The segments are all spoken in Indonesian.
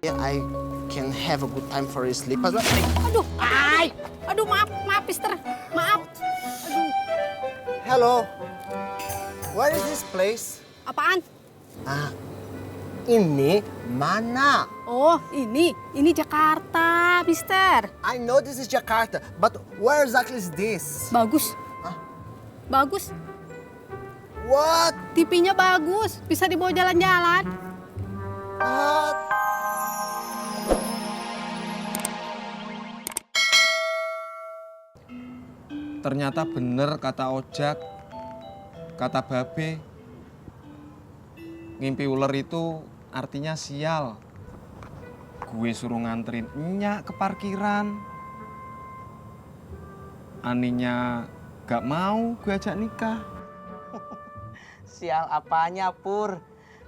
I can have a good time for his sleep as well. Aduh, aduh maaf Mister, maaf. Aduh, Hello, where is this place? apaan? Ini mana? Oh, ini Jakarta, Mister. I know this is Jakarta, but where exactly is this? Bagus. Hah? Bagus. What? TV-nya bagus, bisa dibawa jalan-jalan. What? Ternyata bener kata Ojak, kata Babe. Ngimpi ular itu artinya sial. Gue suruh nganterin Nyak ke parkiran. Aninya gak mau gue ajak nikah. Sial apanya, Pur?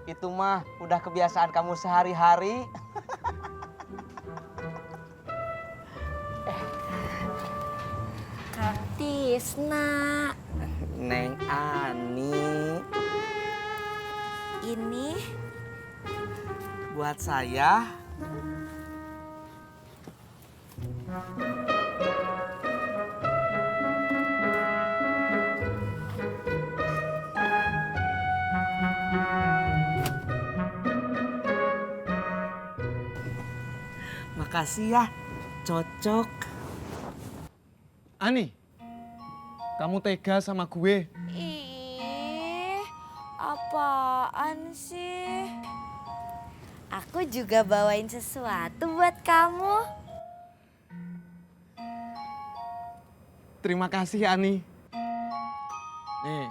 Itu mah udah kebiasaan kamu sehari-hari. Kak Tisna, Neng Ani, ini buat saya. Makasih ya, cocok. Ani, kamu tega sama gue. ih, apaan sih? Aku juga bawain sesuatu buat kamu. Terima kasih Ani. Nih.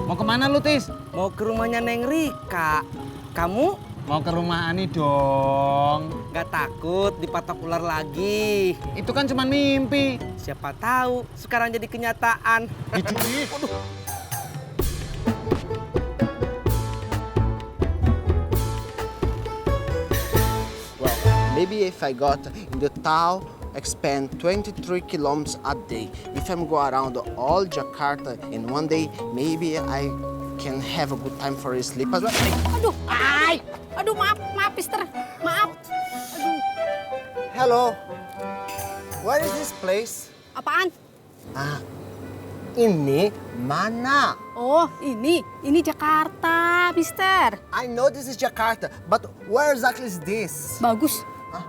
Mau kemana lu, Tis? Mau ke rumahnya Neng Rika. Kamu Mau ke rumah Ani dong. gak takut dipatok ular lagi? Itu kan cuma mimpi. Siapa tahu sekarang jadi kenyataan. Well, maybe if I got in the town, expand 23 kilometers a day. If I'm go around all Jakarta in one day, maybe I can have a good time for his sleep as well. Aduh, aduh maaf Mister, maaf. Aduh, Hello, where is this place? apaan? Ini mana? Oh, ini Jakarta, Mister. I know this is Jakarta, but where exactly is this? Bagus. Hah?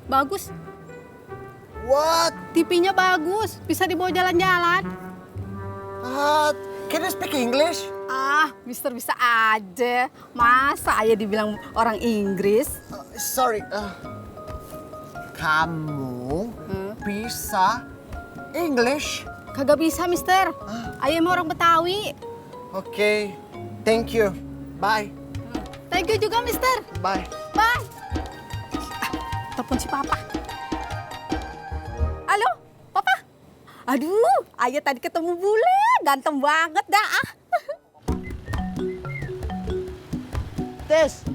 Bagus. What? TV-nya bagus, bisa dibawa jalan-jalan. Can you speak English? Mister bisa aja. Masa ayah dibilang orang Inggris? Sorry, kamu bisa English? Kagak bisa, Mister. Ayah emang orang Betawi. Okay, thank you. Bye. Thank you juga, Mister. Bye. Bye. Telepon si Papa. Halo, Papa. Aduh, ayah tadi ketemu bule. Ganteng banget dah. Tes.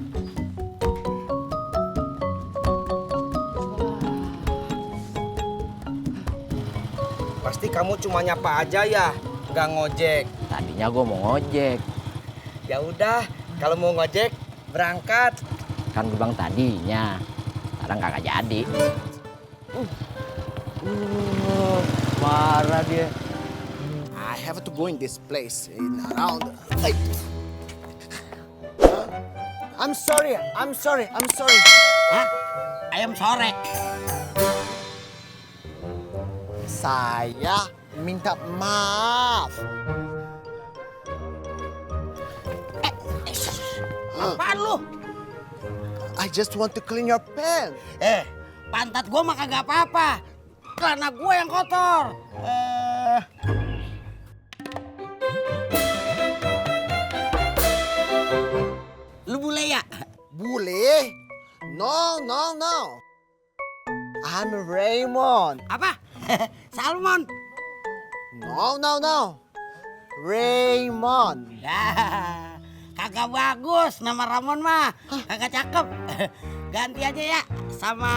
Pasti kamu cuma nyapa aja ya, nggak ngojek. Tadinya gue mau ngojek, Ya udah, kalau mau ngojek berangkat. kan gue bilang tadinya. Sekarang kagak jadi. Marah dia. I have to go in this place in around. I'm sorry. Hah? Ayam sore. Saya minta maaf. Apaan lu? I just want to clean your pen. Pantat gue mah kagak apa-apa. Celana gue yang kotor. Bule? No, no, no. I'm Raymond. Apa? Salmon. No, no, no. Raymond. Ya, kagak bagus nama Ramon mah. Kagak cakep. Ganti aja ya sama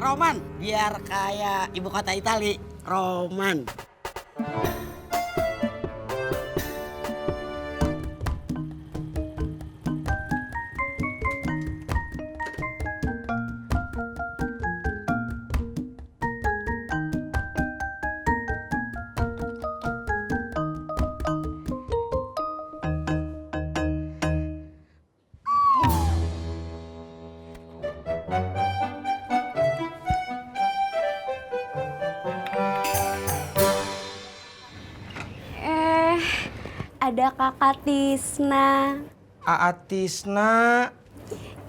Roman biar kayak ibu kota Itali. Roman. Ada Kakak Tisna. Tisna,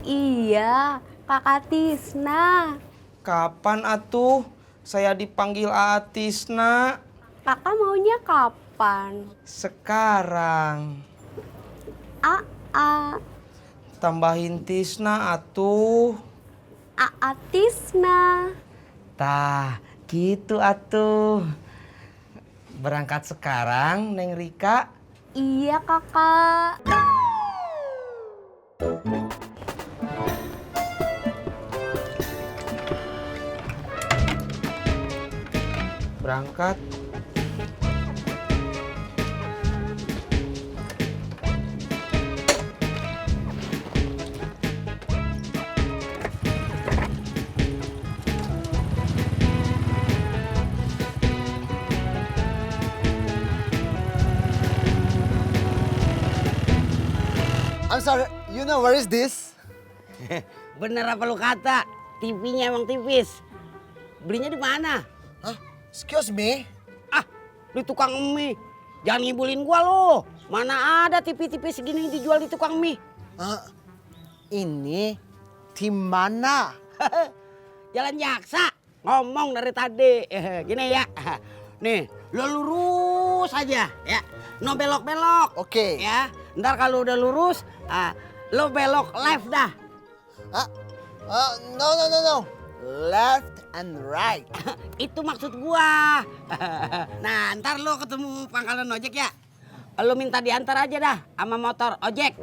Iya, Kakak Tisna. kapan atuh saya dipanggil Tisna? Kakak maunya kapan? Sekarang. Aa, Tambahin Tisna atuh. Aa Tisna. Tah, gitu atuh. Berangkat sekarang, Neng Rika. Iya, Kakak. Berangkat. I'm sorry, you know where is this? Bener apa lu kata? TV-nya emang tipis. Belinya di mana? Huh? Excuse me? Ah, di tukang mie. Jangan ngibulin gua lo. Mana ada TV-TV segini dijual di tukang mie? Ini di mana? Jalan Jaksa. Ngomong dari tadi. Gini ya. Nih, lo lurus aja ya. No belok-belok. Oke. Ya. Ntar kalau udah lurus, lo belok left dah. No, no, no, no. Left and right. Itu maksud gua. Nah, ntar lo ketemu pangkalan ojek ya. Lo minta diantar aja dah sama motor ojek.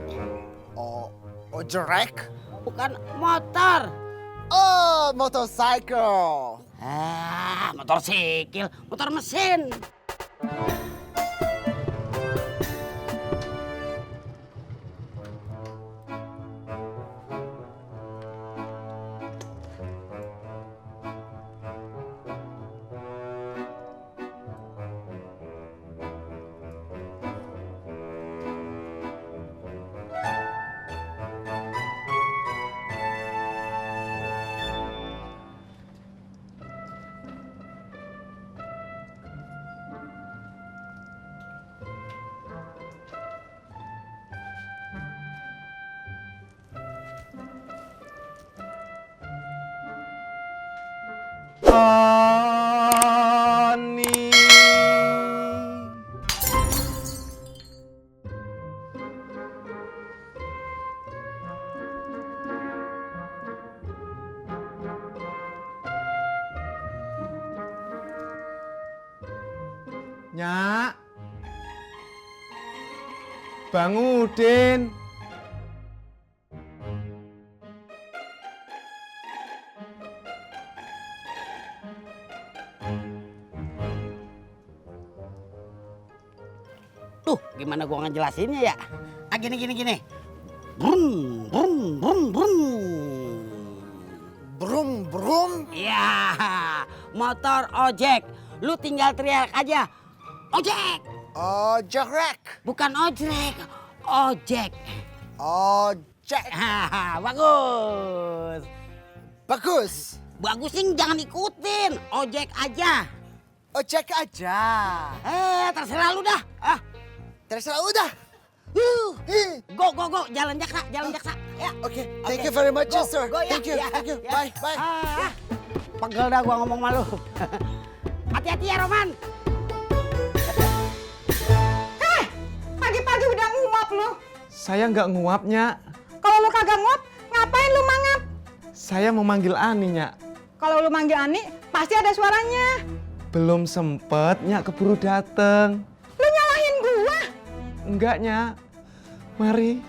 Oh, ojek? Bukan motor. Oh, motorcycle. Motor sikil, motor mesin. Ani. Nyak. Bang Udin. Tuh, gimana gua ngejelasinnya ya? Gini. Brum, brum, brum, brum. Brum, brum. Iya, motor ojek. Lu tinggal teriak aja. Ojek! Ojek. Bukan ojek, ojek. Ojek. Bagus. Bagus. Bagus sih, jangan ikutin. Ojek aja. Ojek aja. Terserah lu dah. Terserah udah. Go. Jalan Jaksa. Ya. Oke, thank you very much, Go, sir. go, ya. Thank you. Ya. Bye. Pegel dah gua ngomong malu. Hati-hati ya, Roman. Pagi-pagi udah nguap lu. Saya nggak nguapnya. Kalau lu kagak nguap, ngapain ngapain lu mangap? Saya mau manggil Ani, Nyak. Kalau lu manggil Ani, pasti ada suaranya. Belum sempet, Nyak keburu dateng. Lu nyalahin gua. Enggak, Nyak. Mari.